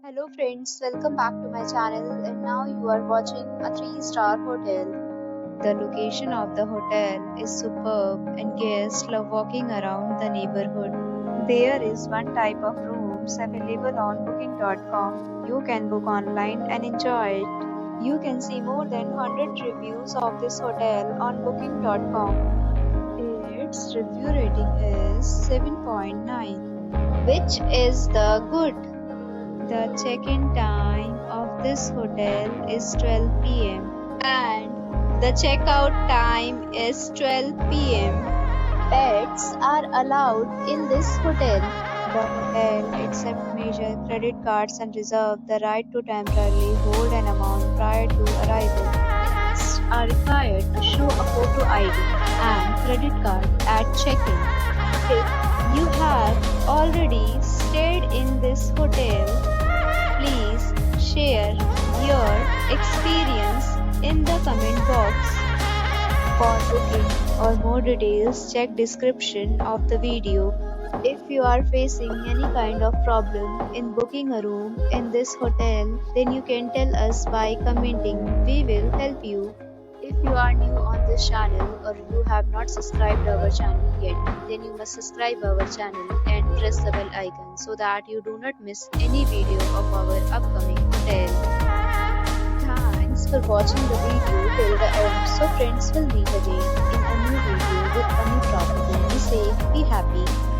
Hello friends, welcome back to my channel and now you are watching a 3-star hotel. The location of the hotel is superb and guests love walking around the neighborhood. There is one type of rooms available on booking.com. You can book online and enjoy it. You can see more than 100 reviews of this hotel on booking.com. Its review rating is 7.9, which is the good. The check-in time of this hotel is 12 p.m. and the checkout time is 12 p.m. Pets are allowed in this hotel. The hotel accepts major credit cards and reserves the right to temporarily hold an amount prior to arrival. Guests are required to show a photo ID and credit card at check-in. If you have already stayed in this hotel, please share your experience in the comment box. For booking or more details, check description of the video. If you are facing any kind of problem in booking a room in this hotel, then you can tell us by commenting. We will help you. If you are new on this channel or you have not subscribed our channel yet, then you must subscribe our channel and press the bell icon so that you do not miss any video of our upcoming hotel. Thanks for watching the video till the end. So friends, will meet again in a new video with a new property. Be safe, be happy.